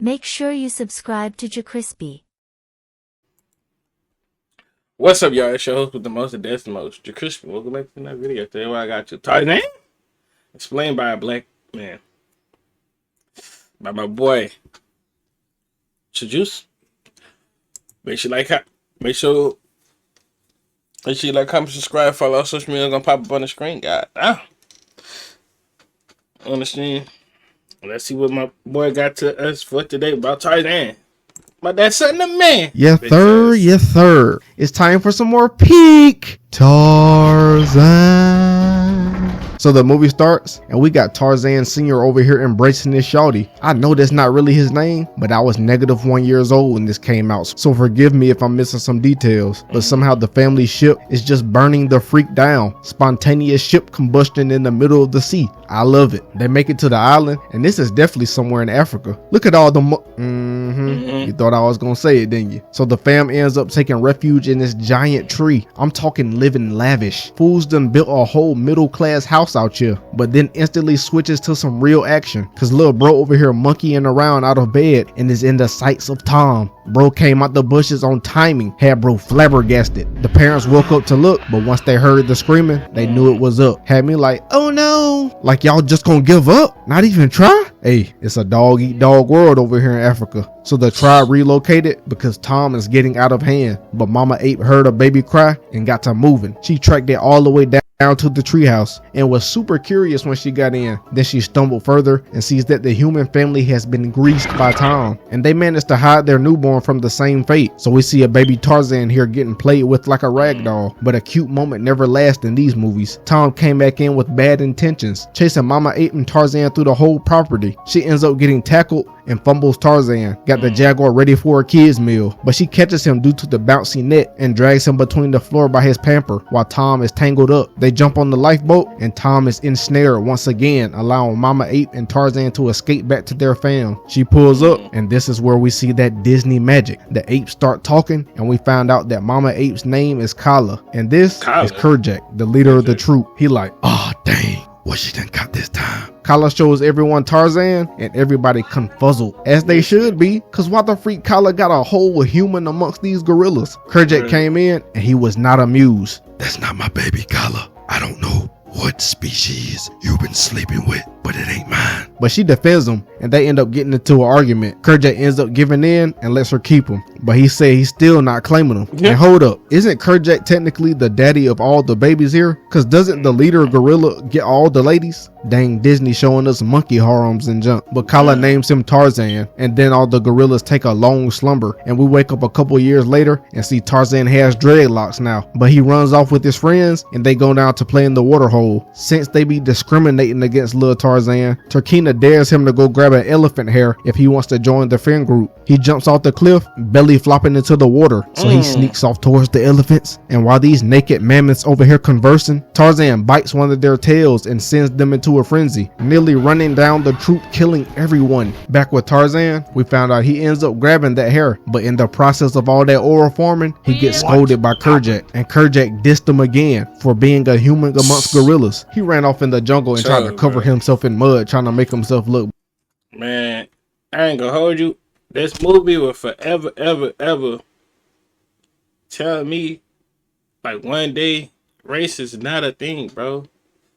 Make sure you subscribe to JerCrispy. What's up, y'all? It's your host with the most, the most, JerCrispy. Welcome back to another video. Today, I got you. Tarzan, explained by a black man, by my boy, Juice. Make sure you like, comment, subscribe, follow our social media. Gonna pop up on the screen, God. On the screen. Let's see what my boy got to us for today about Tarzan. But that's something to man. Yes, sir. Yes, sir. It's time for some more peak Tarzan. So the movie starts, and we got Tarzan Sr. over here embracing this shawty. I know that's not really his name, but I was -1 years old when this came out, so forgive me if I'm missing some details. But somehow the family ship is just burning the freak down. Spontaneous ship combustion in the middle of the sea. I love it. They make it to the island, and this is definitely somewhere in Africa. Look at all the You thought I was gonna say it, didn't you? So the fam ends up taking refuge in this giant tree. I'm talking living lavish. Fools done built a whole middle-class house out here, but then instantly switches to some real action, cause little bro over here monkeying around out of bed and is in the sights of Tom. Bro came out the bushes on timing, had bro flabbergasted. The parents woke up to look, but once they heard the screaming, they knew it was up. Had me like, oh no, like y'all just gonna give up? Not even try? Hey, it's a dog eat dog world over here in Africa. So the tribe relocated because Tom is getting out of hand, but Mama Ape heard a baby cry and got to moving. She tracked it all the way down to the treehouse and was super curious when she got in. Then she stumbled further and sees that the human family has been greased by Tom, and they managed to hide their newborn from the same fate. So we see a baby Tarzan here getting played with like a rag doll, but a cute moment never lasts in these movies. Tom came back in with bad intentions, chasing Mama Ape and Tarzan through the whole property. She ends up getting tackled and fumbles Tarzan. Got the jaguar ready for a kid's meal, but she catches him due to the bouncy net and drags him between the floor by his pamper while Tom is tangled up. They jump on the lifeboat and Tom is ensnared once again, allowing Mama Ape and Tarzan to escape back to their fam. She pulls up, and this is where we see that Disney magic. The apes start talking, and we find out that Mama Ape's name is Kala, and this is Kerjak, the leader of the troop. He like, oh dang, what she done got this time? Kala shows everyone Tarzan, and everybody confuzzled, as they should be, cause why the freak Kala got a whole human amongst these gorillas? Kerjak came in, and he was not amused. That's not my baby Kala. I don't know what species you've been sleeping with, but it ain't mine. But she defends him, and they end up getting into an argument. Kerjak ends up giving in and lets her keep him, but he said he's still not claiming him. And hold up, isn't Kerjak technically the daddy of all the babies here? Cause doesn't the leader gorilla get all the ladies? Dang, Disney showing us monkey harems and junk. But Kala names him Tarzan, and then all the gorillas take a long slumber, and we wake up a couple years later and see Tarzan has dreadlocks now, but he runs off with his friends and they go down to play in the water hole. Since they be discriminating against little Tarzan, Turkina dares him to go grab an elephant hair if he wants to join the friend group. He jumps off the cliff, belly flopping into the water, so he sneaks off towards the elephants. And while these naked mammoths over here conversing, Tarzan bites one of their tails and sends them into a frenzy, nearly running down the troop, killing everyone. Back with Tarzan, we found out he ends up grabbing that hair, but in the process of all that oral forming, he gets scolded by Kerjak, and Kerjak dissed him again for being a human amongst gorillas. He ran off in the jungle and tried to cover himself in mud, trying to make himself look. Man, I ain't gonna hold you. This movie will forever, ever tell me, like, one day race is not a thing, bro.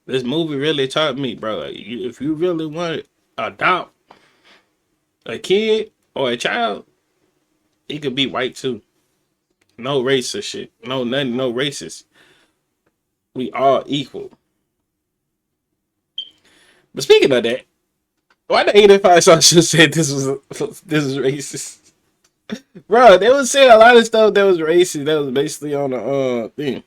This movie really taught me, bro. Like, if you really want to adopt a kid or a child, it could be white too. No racist shit. No nothing. No racist. We all equal. But speaking of that, why the 85 social said this is racist? Bro, they was saying a lot of stuff that was racist. That was basically on the thing.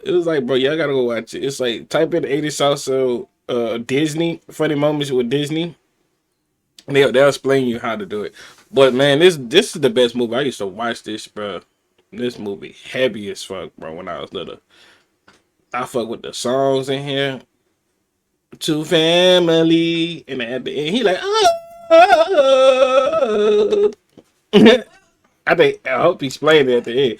It was like, bro, y'all gotta go watch it. It's like, type in 80 Salsa Disney, funny moments with Disney. And they'll explain you how to do it. But man, this is the best movie. I used to watch this, bro. This movie heavy as fuck, bro, when I was little. I fuck with the songs in here. To family. And at the end, he like, oh. I hope he explained it at the end.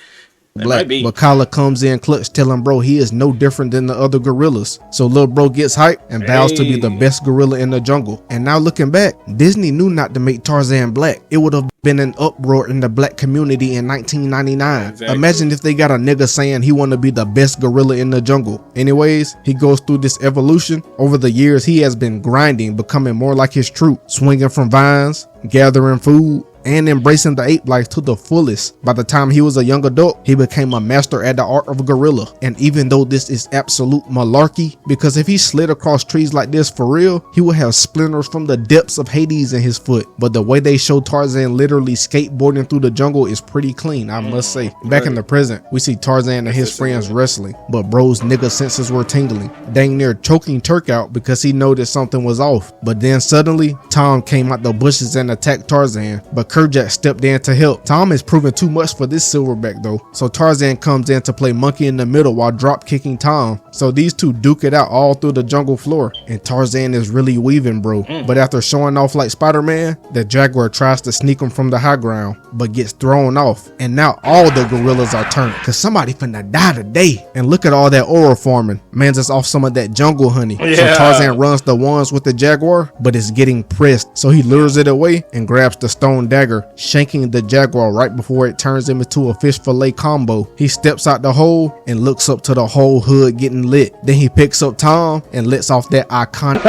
black. But Kala comes in clutch telling bro he is no different than the other gorillas. So little bro gets hyped and vows to be the best gorilla in the jungle. And now looking back, Disney knew not to make Tarzan black. It would have been an uproar in the black community in 1999. Exactly. Imagine if they got a nigga saying he want to be the best gorilla in the jungle. Anyways, he goes through this evolution. Over the years, he has been grinding, becoming more like his troop, swinging from vines, gathering food, and embracing the ape life to the fullest. By the time he was a young adult, he became a master at the art of a gorilla. And even though this is absolute malarkey, because if he slid across trees like this for real, he would have splinters from the depths of Hades in his foot. But the way they show Tarzan literally skateboarding through the jungle is pretty clean, I must say. Back in the present, we see Tarzan and his friends wrestling, but bro's nigga senses were tingling, dang near choking Turk out because he noticed something was off. But then suddenly, Tom came out the bushes and attacked Tarzan, but Kerjak stepped in to help. Tom is proving too much for this silverback though, so Tarzan comes in to play monkey in the middle while drop kicking Tom. So these two duke it out all through the jungle floor, and Tarzan is really weaving, bro. But after showing off like Spider-Man, the jaguar tries to sneak him from the high ground, but gets thrown off. And now all the gorillas are turned, cause somebody finna die today. And look at all that oil forming. Man's just off some of that jungle honey. So Tarzan runs the ones with the jaguar, but it's getting pressed. So he lures it away and grabs the stone dagger, shanking the jaguar right before it turns him into a fish fillet combo. He steps out the hole and looks up to the whole hood getting lit. Then he picks up Tom and lets off that iconic.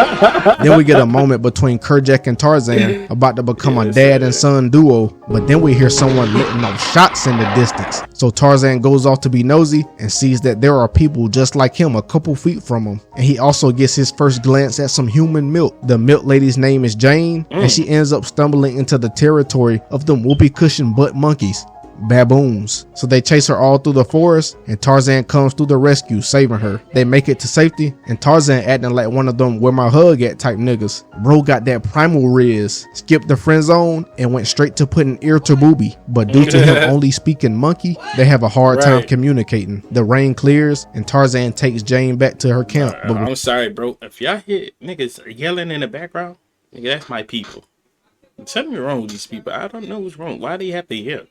Then we get a moment between Kerjak and Tarzan about to become a dad and son duo, but then we hear someone letting off shots in the distance. So Tarzan goes off to be nosy and sees that there are people just like him a couple feet from him. And he also gets his first glance at some human milk. The milk lady's name is Jane, and she ends up stumbling into the territory of them whoopee cushion butt monkeys, baboons. So they chase her all through the forest, and Tarzan comes through the rescue, saving her. They make it to safety, and Tarzan acting like one of them where my hug at type niggas. Bro got that primal riz, skipped the friend zone, and went straight to putting ear to booby. But due to him only speaking monkey, they have a hard time communicating. The rain clears, and Tarzan takes Jane back to her camp. I'm sorry, bro. If y'all hear niggas yelling in the background, nigga, that's my people. Something wrong with these people. I don't know what's wrong. Why do you have to yell?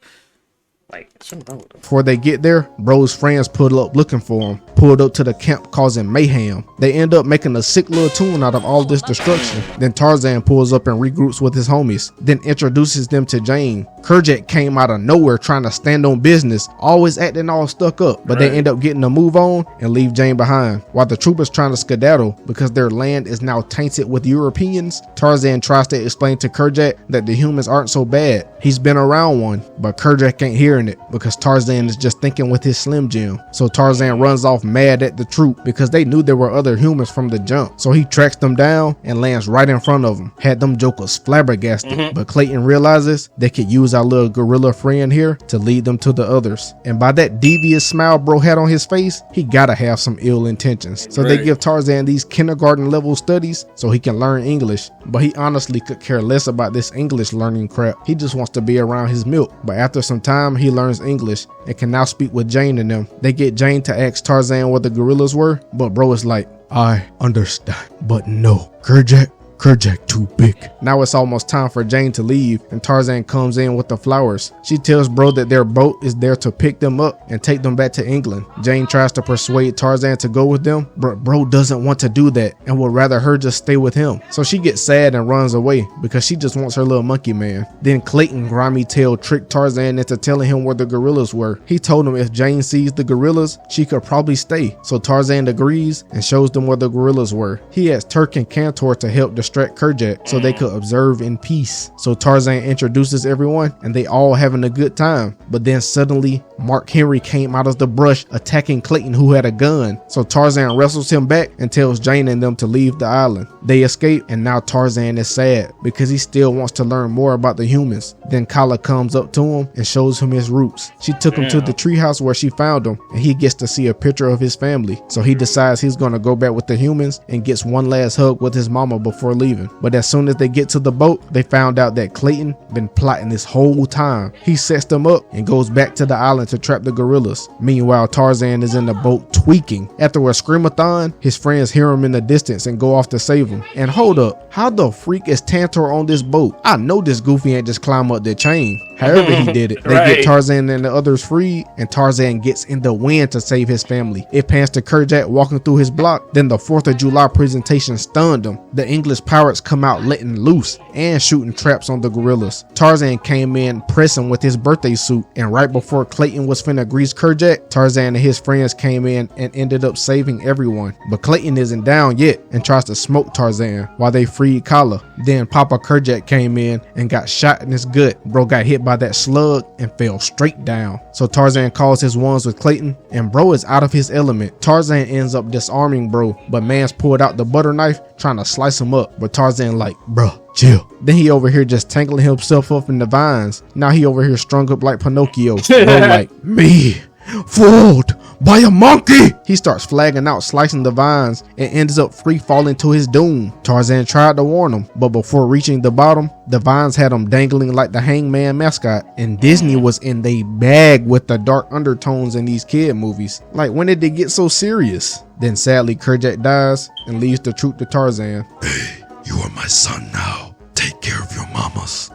Like, something wrong with them. Before they get there, bro's friends pull up looking for him, pulled up to the camp causing mayhem. They end up making a sick little tune out of all this destruction. Then Tarzan pulls up and regroups with his homies, then introduces them to Jane. Kerjak came out of nowhere trying to stand on business, always acting all stuck up, but they end up getting a move on and leave Jane behind. While the troopers trying to skedaddle because their land is now tainted with Europeans, Tarzan tries to explain to Kerjak that the humans aren't so bad. He's been around one, but Kerjak ain't hearing it because Tarzan is just thinking with his Slim Jim. So Tarzan runs off mad at the troop because they knew there were other humans from the jump. So he tracks them down and lands right in front of them. Had them jokers flabbergasted, but Clayton realizes they could use our little gorilla friend here to lead them to the others. And by that devious smile bro had on his face, he gotta have some ill intentions. So they give Tarzan these kindergarten level studies so he can learn English, but he honestly could care less about this English learning crap. He just wants to be around his milk. But after some time, he learns English and can now speak with Jane and them. They get Jane to ask Tarzan where the gorillas were, but bro is like, I understand, but no. Kerjak too big. Now it's almost time for Jane to leave, and Tarzan comes in with the flowers. She tells bro that their boat is there to pick them up and take them back to England. Jane tries to persuade Tarzan to go with them, but bro doesn't want to do that and would rather her just stay with him. So she gets sad and runs away because she just wants her little monkey man. Then Clayton grimy tail tricked Tarzan into telling him where the gorillas were. He told him if Jane sees the gorillas, she could probably stay. So Tarzan agrees and shows them where the gorillas were. He has Turk and Cantor to help distract Kerjak so they could observe in peace. So Tarzan introduces everyone and they all having a good time. But then suddenly Mark Henry came out of the brush attacking Clayton, who had a gun. So Tarzan wrestles him back and tells Jane and them to leave the island. They escape, and now Tarzan is sad because he still wants to learn more about the humans. Then Kala comes up to him and shows him his roots. She took him to the treehouse where she found him, and he gets to see a picture of his family. So he decides he's gonna go back with the humans and gets one last hug with his mama before leaving. But as soon as they get to the boat, they found out that Clayton been plotting this whole time. He sets them up and goes back to the island to trap the gorillas. Meanwhile, Tarzan is in the boat tweaking. After a screamathon, his friends hear him in the distance and go off to save him. And hold up, how the freak is Tantor on this boat? I know this goofy ain't just climb up the chain. However he did it. They get Tarzan and the others freed, and Tarzan gets in the wind to save his family. It pans to Kerjak walking through his block. Then the 4th of July presentation stunned him. The English pirates come out letting loose and shooting traps on the gorillas. Tarzan came in pressing with his birthday suit, and right before Clayton was finna grease Kerjak, Tarzan and his friends came in and ended up saving everyone. But Clayton isn't down yet and tries to smoke Tarzan while they freed Kala. Then Papa Kerjak came in and got shot in his gut. Bro got hit by that slug and fell straight down. So Tarzan calls his ones with Clayton, and bro is out of his element. Tarzan ends up disarming bro, but man's pulled out the butter knife trying to slice him up, but Tarzan like, bruh, chill. Then he over here just tangling himself up in the vines. Now he over here strung up like Pinocchio. Bro like, me fooled by a monkey. He starts flagging out, slicing the vines, and ends up free falling to his doom. Tarzan tried to warn him, but before reaching the bottom, the vines had him dangling like the Hangman mascot. And Disney was in they bag with the dark undertones in these kid movies. Like, when did they get so serious? Then sadly Kerjak dies and leaves the truth to Tarzan. Hey, you are my son now. Take care of your mamas.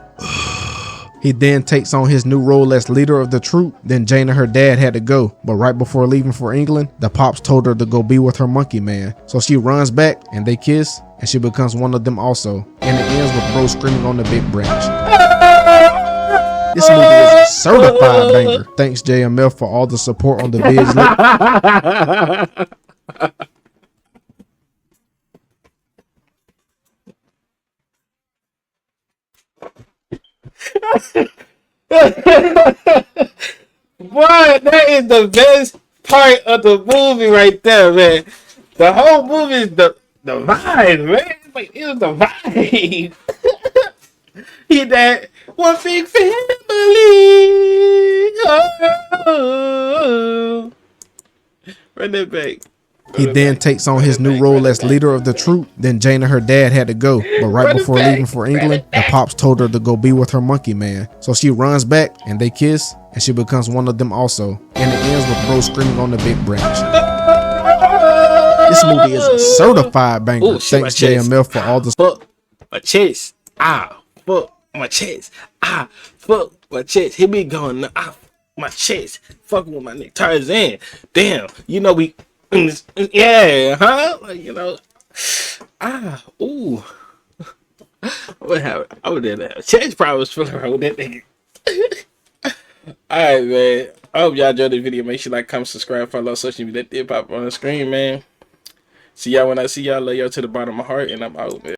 He then takes on his new role as leader of the troop. Then Jane and her dad had to go, but right before leaving for England, the pops told her to go be with her monkey man. So she runs back and they kiss, and she becomes one of them also. And it ends with bro screaming on the big branch. This movie is a certified banger. Thanks JMF for all the support on the vids. Boy, that is the best part of the movie right there, man. The whole movie is the vibe, man. Like, it's the vibe. He that one big family. Oh. Run that back. He then takes on his new role as leader of the troop. Then Jane and her dad had to go, but right before leaving for England, the pops told her to go be with her monkey man. So she runs back and they kiss, and she becomes one of them also. And it ends with bro screaming on the big branch. This movie is a certified banger. Ooh, Thanks JMF for all the fuck my chest. Ah, fuck my chest. Ah, fuck my chest. Here we going. Ah, my chest. Fucking with my nigga Tarzan. Damn, you know we. Yeah, huh? Like, you know, ooh. I would have chest problems feeling around with that nigga. Alright, man. I hope y'all enjoyed this video. Make sure you like, comment, subscribe, follow social media. That did pop on the screen, man. See y'all when I see y'all. Love y'all to the bottom of my heart, and I'm out, man.